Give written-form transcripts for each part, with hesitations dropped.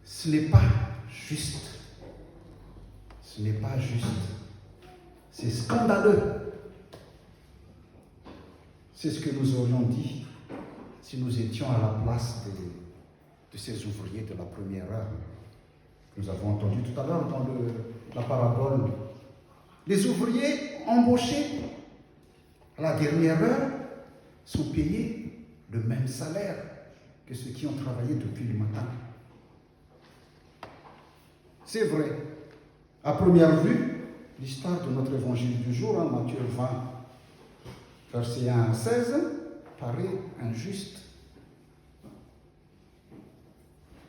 Ce n'est pas juste. Ce n'est pas juste. C'est scandaleux. C'est ce que nous aurions dit si nous étions à la place de ces ouvriers de la première heure. Nous avons entendu tout à l'heure dans la parabole. Les ouvriers embauchés à la dernière heure sont payés le même salaire que ceux qui ont travaillé depuis le matin. C'est vrai. À première vue, l'histoire de notre évangile du jour, Matthieu 20, versets 1 à 16, paraît injuste.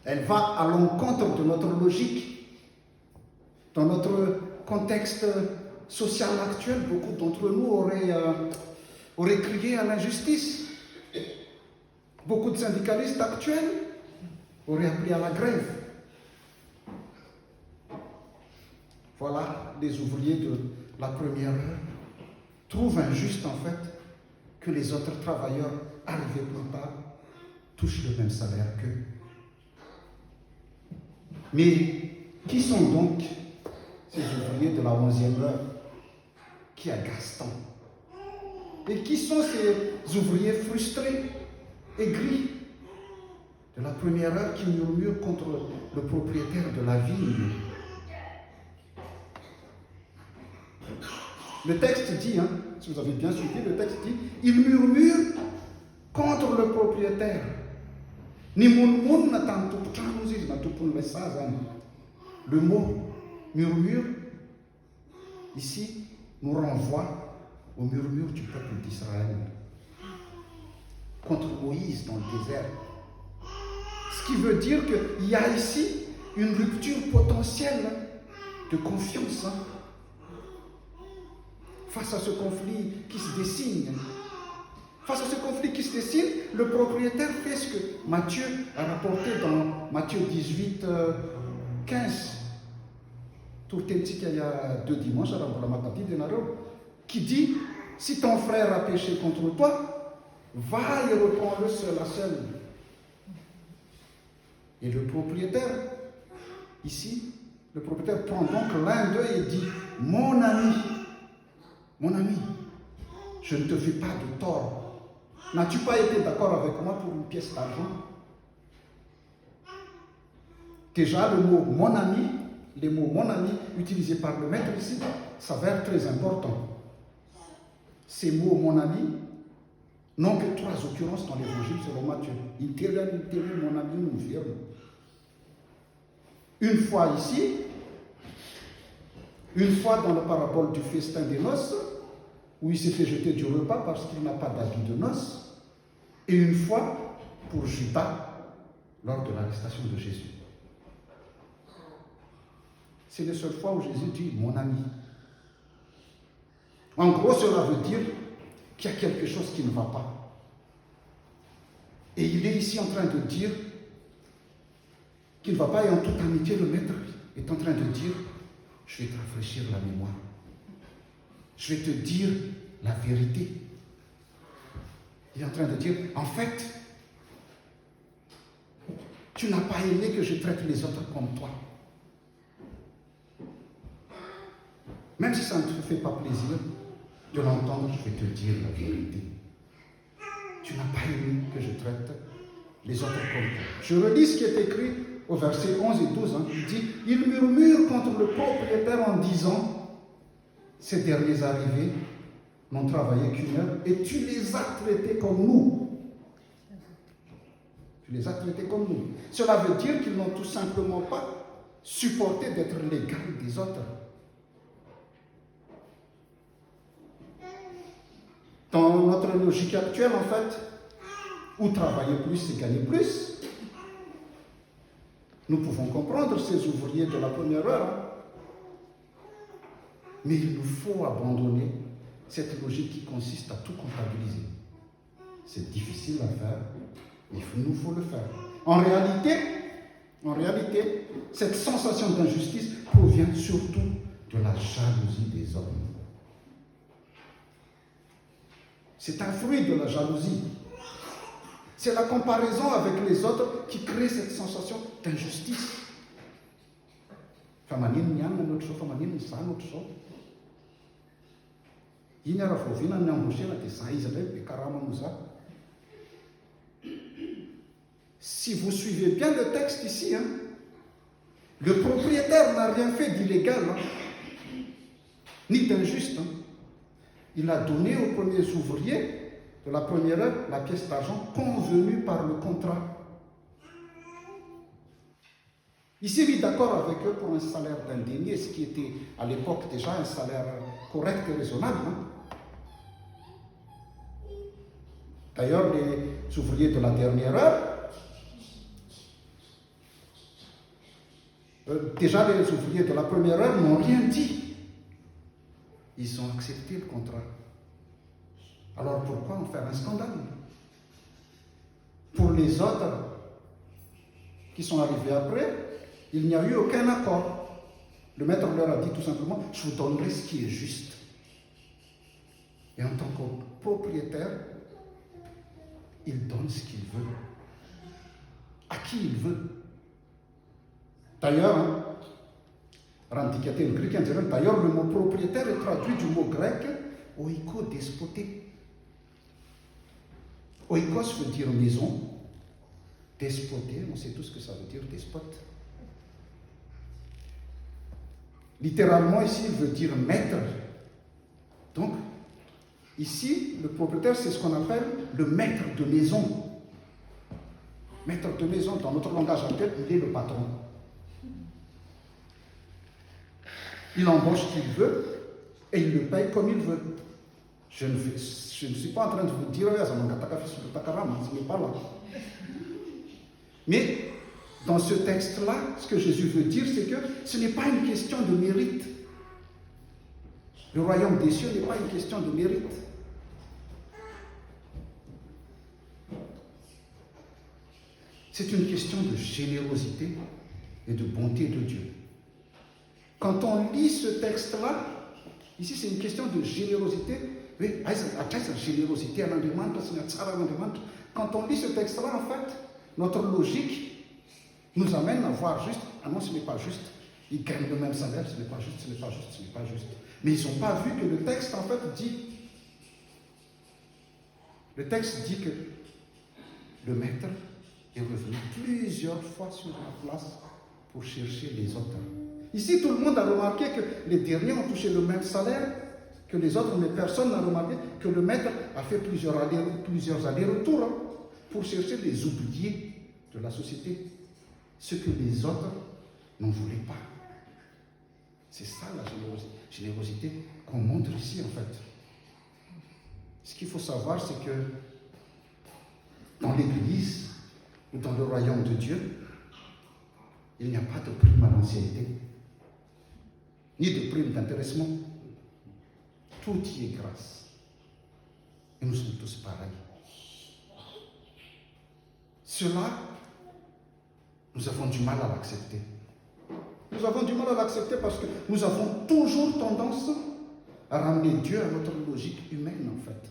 Elle va à l'encontre de notre logique. Dans notre contexte social actuel, beaucoup d'entre nous auraient crié à l'injustice. Beaucoup de syndicalistes actuels auraient appelé à la grève. Voilà, les ouvriers de la première heure trouvent injuste en fait que les autres travailleurs arrivés plus tard touchent le même salaire qu'eux. Mais qui sont donc ces ouvriers de la 11e heure qui agacent tant? Et qui sont ces ouvriers frustrés, aigris de la première heure qui murmurent contre le propriétaire de la vigne? Le texte dit, si vous avez bien suivi, le texte dit, il murmure contre le propriétaire. Le mot murmure, ici, nous renvoie au murmure du peuple d'Israël contre Moïse dans le désert. Ce qui veut dire qu'il y a ici une rupture potentielle de confiance face à ce conflit qui se dessine. Face à ce conflit qui se dessine, le propriétaire fait ce que Matthieu a rapporté dans Matthieu 18, 15. Il y a 2 dimanches, qui dit, si ton frère a péché contre toi, va et reprends-le seul à seul. Et le propriétaire, ici, le propriétaire prend donc l'un d'eux et dit, mon ami, je ne te fais pas de tort. N'as-tu pas été d'accord avec moi pour une pièce d'argent? Déjà, le mot mon ami, les mots mon ami utilisés par le maître ici s'avèrent très importants. Ces mots mon ami n'ont que 3 occurrences dans l'évangile selon Matthieu. Mon ami, nous firme. Une fois ici, une fois dans la parabole du festin des noces, où il s'est fait jeter du repas parce qu'il n'a pas d'habit de noces, et une fois pour Judas lors de l'arrestation de Jésus. C'est la seule fois où Jésus dit « mon ami ». En gros, cela veut dire qu'il y a quelque chose qui ne va pas. Et il est ici en train de dire qu'il ne va pas, et en toute amitié, le maître est en train de dire « je vais te rafraîchir la mémoire. Je vais te dire la vérité. » Il est en train de dire, en fait, tu n'as pas aimé que je traite les autres comme toi. Même si ça ne te fait pas plaisir de l'entendre, je vais te dire la vérité. Tu n'as pas aimé que je traite les autres comme toi. Je relis ce qui est écrit au verset 11 et 12. Il dit, il murmure contre le propriétaire en disant, ces derniers arrivés n'ont travaillé qu'une heure et tu les as traités comme nous. Tu les as traités comme nous. Cela veut dire qu'ils n'ont tout simplement pas supporté d'être l'égal des autres. Dans notre logique actuelle, en fait, où travailler plus, c'est gagner plus. Nous pouvons comprendre ces ouvriers de la première heure. Mais il nous faut abandonner cette logique qui consiste à tout comptabiliser. C'est difficile à faire, mais il nous faut le faire. En réalité, cette sensation d'injustice provient surtout de la jalousie des hommes. C'est un fruit de la jalousie. C'est la comparaison avec les autres qui crée cette sensation d'injustice. fa manino ny anina ny ohatr' zao fa manino ny zany ohatr' zao iny raha voaviana ny ambosena dia za izy indray be karama no za. Si vous suivez bien le texte ici, hein, le propriétaire n'a rien fait d'illégal, hein, ni d'injuste. Hein. Il a donné aux premiers ouvriers de la première heure la pièce d'argent convenue par le contrat. Il s'est mis d'accord avec eux pour un salaire d'un denier, ce qui était à l'époque déjà un salaire correct et raisonnable. Hein. D'ailleurs, les ouvriers de la dernière heure, déjà les ouvriers de la première heure n'ont rien dit. Ils ont accepté le contrat. Alors pourquoi en faire un scandale? Pour les autres qui sont arrivés après, il n'y a eu aucun accord. Le maître leur a dit tout simplement, je vous donnerai ce qui est juste. Et en tant que propriétaire, il donne ce qu'il veut, à qui il veut. D'ailleurs, d'ailleurs, le mot propriétaire est traduit du mot grec oiko despoté. Oikos veut dire maison, despoté, on sait tous ce que ça veut dire, despote. Littéralement, ici, il veut dire maître. Donc, ici, le propriétaire, c'est ce qu'on appelle le maître de maison. Maître de maison, dans notre langage actuel, il est le patron. Il embauche qui il veut et il le paye comme il veut. Je ne suis pas en train de vous dire, ce n'est pas là. Mais dans ce texte-là, ce que Jésus veut dire, c'est que ce n'est pas une question de mérite. Le royaume des cieux n'est pas une question de mérite. C'est une question de générosité et de bonté de Dieu. Quand on lit ce texte-là, ici c'est une question de générosité. Quand on lit ce texte-là, en fait, notre logique nous amène à voir juste, ah non, ce n'est pas juste. Ils gagnent le même salaire, ce n'est pas juste, ce n'est pas juste, ce n'est pas juste. Mais ils n'ont pas vu que le texte, en fait, dit. Le texte dit que le maître est revenu plusieurs fois sur la place pour chercher les autres. Ici, tout le monde a remarqué que les derniers ont touché le même salaire que les autres, mais personne n'a remarqué que le maître a fait plusieurs allers-retours pour chercher les oubliés de la société, ce que les autres n'en voulaient pas. C'est ça la générosité qu'on montre ici, en fait. Ce qu'il faut savoir, c'est que dans l'Église ou dans le royaume de Dieu, il n'y a pas de prime à l'ancienneté, ni de prime d'intéressement. Tout y est grâce. Et nous sommes tous pareils. Cela, nous avons du mal à l'accepter. Nous avons du mal à l'accepter parce que nous avons toujours tendance à ramener Dieu à notre logique humaine, en fait,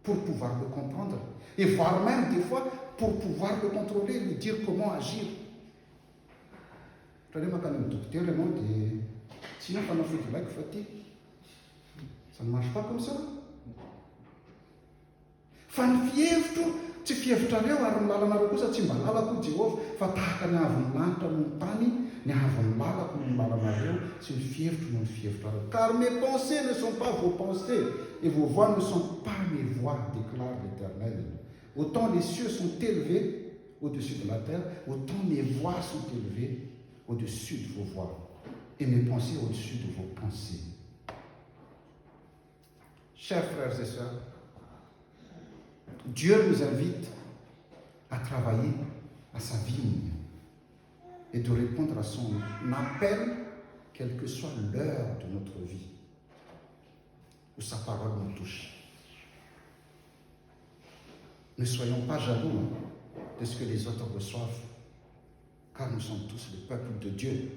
pour pouvoir le comprendre. Et voire même, des fois, pour pouvoir le contrôler, lui dire comment agir. Sinon, ça ne marche pas comme ça. Tsy fihevitrareo ary ny lalanareo kosa tsy mba lalako Jehovah fa tahaka ny havin'ny lanitra no ny tany ny havin'ny lalako no ny lalanareo tsy ny fihevitro no ny fihevitrareo. Car mes pensées ne sont pas vos pensées et vos voix ne sont pas mes voix, déclare l'Éternel. Autant les cieux sont élevés au-dessus de la terre, autant mes voix sont élevées au-dessus de vos voix et mes pensées au-dessus de vos pensées. Chers frères et sœurs, Dieu nous invite à travailler à sa vigne et de répondre à son appel, quelle que soit l'heure de notre vie où sa parole nous touche. Ne soyons pas jaloux de ce que les autres reçoivent, car nous sommes tous le peuple de Dieu.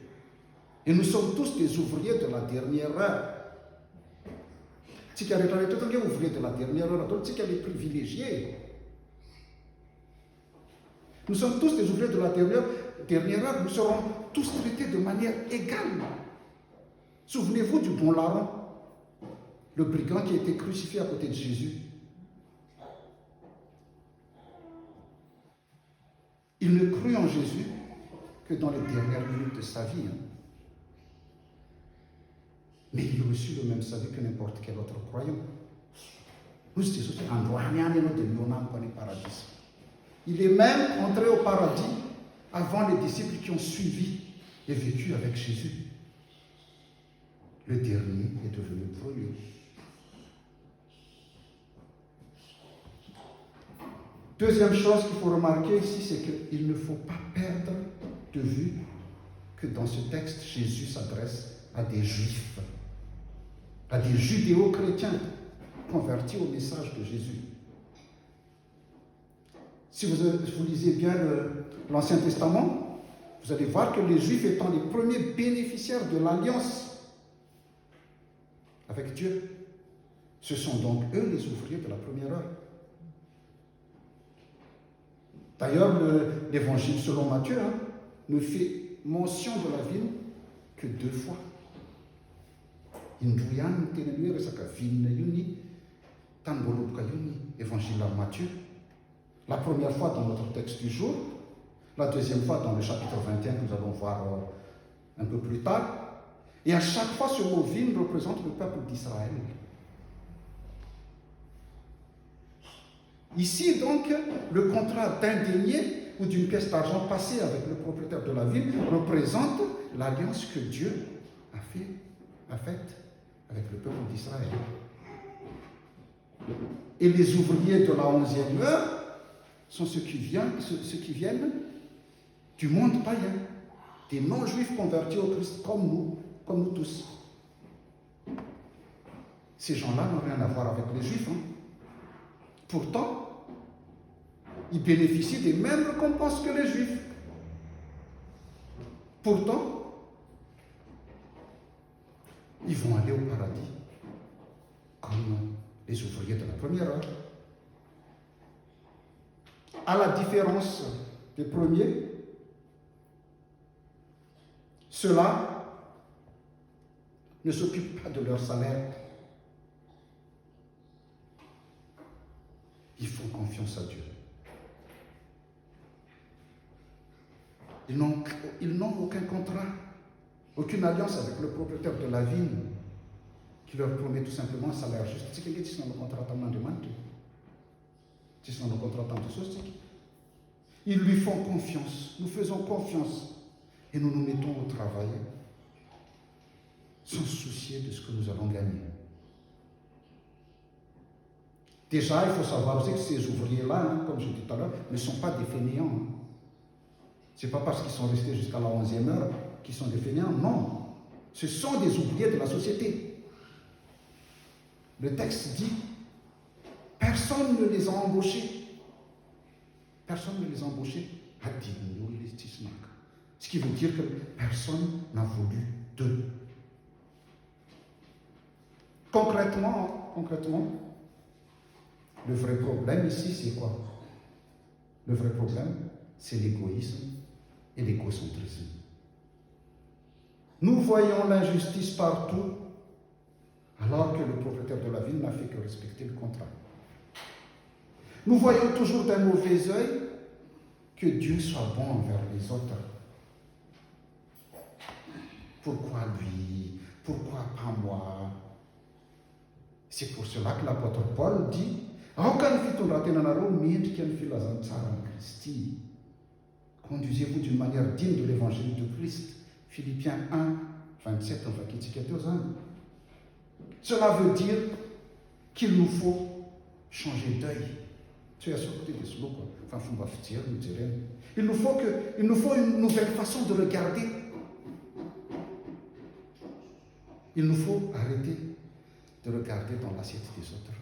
Et nous sommes tous des ouvriers de la dernière heure. Si tu as les ouvriers de la dernière heure, si tu as les privilégiés. Nous sommes tous des ouvriers de la dernière heure. dernière heure, nous serons tous traités de manière égale. Souvenez-vous du bon larron, le brigand qui a été crucifié à côté de Jésus. Il ne crut en Jésus que dans les dernières minutes de sa vie. Mais il reçut le même salut que n'importe quel autre croyant. Il est même entré au paradis avant les disciples qui ont suivi et vécu avec Jésus. Le dernier est devenu le premier. Deuxième chose qu'il faut remarquer ici, c'est qu'il ne faut pas perdre de vue que dans ce texte, Jésus s'adresse à des Juifs, à des judéo-chrétiens convertis au message de Jésus. Si vous lisez bien l'Ancien Testament, vous allez voir que les Juifs étant les premiers bénéficiaires de l'alliance avec Dieu, ce sont donc eux les ouvriers de la première heure. D'ailleurs, l'évangile selon Matthieu ne fait mention de la vigne que 2 fois. Évangile à Matthieu. La première fois dans notre texte du jour, la deuxième fois dans le chapitre 21 que nous allons voir un peu plus tard. Et à chaque fois, ce mot vigne représente le peuple d'Israël. Ici, donc, le contrat d'un denier ou d'une pièce d'argent passée avec le propriétaire de la ville représente l'alliance que Dieu a faite avec le peuple d'Israël. Et les ouvriers de la 11e heure sont ceux qui viennent du monde païen, des non-juifs convertis au Christ comme nous tous. Ces gens-là n'ont rien à voir avec les juifs. Pourtant, ils bénéficient des mêmes récompenses que les juifs. Pourtant, ils vont aller au paradis comme les ouvriers de la première heure. À la différence des premiers, ceux-là ne s'occupent pas de leur salaire. Ils font confiance à Dieu. Ils n'ont aucun contrat, aucune alliance avec le propriétaire de la vigne qui leur promet tout simplement un salaire juste. C'est quelqu'un qui le contrat de demande. Ils lui font confiance. Nous faisons confiance et nous nous mettons au travail sans soucier de ce que nous allons gagner. Déjà, il faut savoir aussi que ces ouvriers-là, comme je disais tout à l'heure, ne sont pas des fainéants. Ce n'est pas parce qu'ils sont restés jusqu'à la 11e heure qu'ils sont des fainéants, non. Ce sont des ouvriers de la société. Le texte dit, personne ne les a embauchés. Personne ne les a embauchés. Ce qui veut dire que personne n'a voulu d'eux. Concrètement, le vrai problème ici, c'est quoi? Le vrai problème, c'est l'égoïsme et l'égocentrisme. Nous voyons l'injustice partout, alors que le propriétaire de la ville n'a fait que respecter le contrat. Nous voyons toujours d'un mauvais œil que Dieu soit bon envers les autres. Pourquoi lui? Pourquoi pas moi? C'est pour cela que l'apôtre Paul dit, conduisez-vous d'une manière digne de l'évangile de Christ. Philippiens 1, 27, on va quitter aux âmes. Cela veut dire qu'il nous faut changer d'œil. Tu as sorti de ce mot, quoi. Il nous faut une nouvelle façon de regarder. Il nous faut arrêter de regarder dans l'assiette des autres.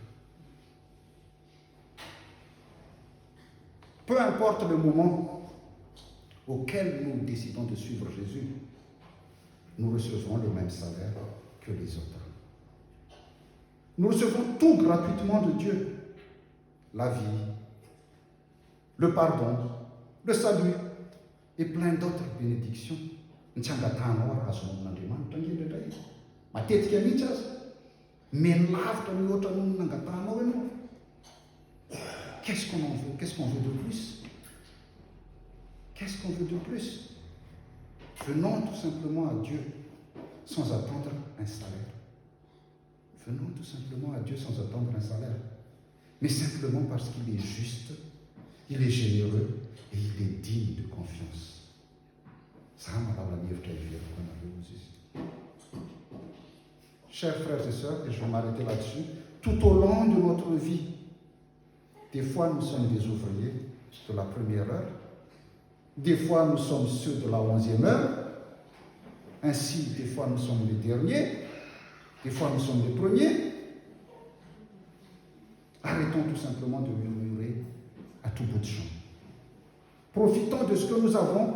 Peu importe le moment auquel nous décidons de suivre Jésus, nous recevons le même salaire que les autres. Nous recevons tout gratuitement de Dieu. La vie, le pardon, le salut et plein d'autres bénédictions. Tsy angatanao ary azon'Andriamanitra angelandray. Matetika mihitsy aza. Mialavitra ny oatra ny nangatanao ianao. Qu'est-ce qu'on en veut? Qu'est-ce qu'on veut de plus? Qu'est-ce qu'on veut de plus? Venons tout simplement à Dieu sans attendre un salaire. Venons tout simplement à Dieu sans attendre un salaire. Mais simplement parce qu'il est juste, il est généreux et il est digne de confiance. Chers frères et sœurs, et je vais m'arrêter là-dessus, tout au long de notre vie, des fois nous sommes des ouvriers de la première heure, des fois nous sommes ceux de la 11e heure, ainsi des fois nous sommes les derniers, des fois nous sommes les premiers. Arrêtons tout simplement de murmurer à tout bout de champ. Profitons de ce que nous avons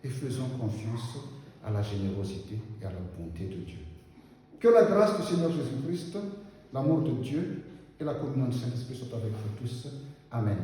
et faisons confiance à la générosité et à la bonté de Dieu. Que la grâce du Seigneur Jésus-Christ, l'amour de Dieu et la communion du Saint-Esprit soient avec vous tous. Amen.